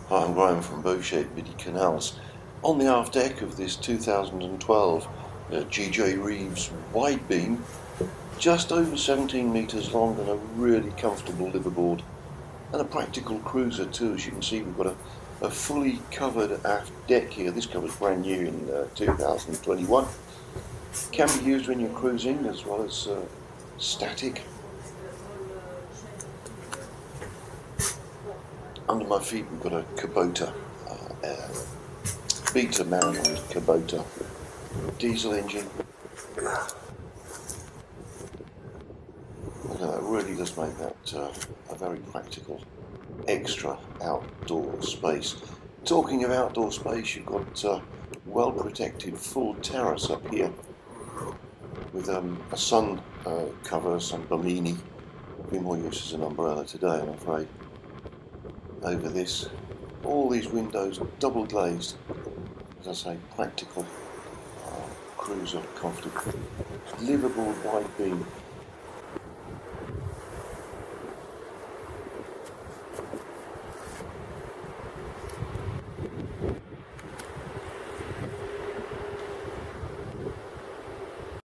Hi, I'm Graham from Boatshed Midi Canals. On the aft deck of this 2012 GJ Reeves wide beam, just over 17 metres long and a really comfortable liverboard, and a practical cruiser too. As you can see, we've got a fully covered aft deck here. This cover's brand new in 2021. Can be used when you're cruising as well as static. Under my feet we've got a Kubota, Beta Mariners Kubota diesel engine. It really does make that a very practical extra outdoor space. Talking of outdoor space, you've got well protected full terrace up here with a sun cover, some Bellini. Be more use as an umbrella today, I'm afraid. Over this, all these windows double glazed. As I say, practical cruiser, comfortable, liveable wide beam.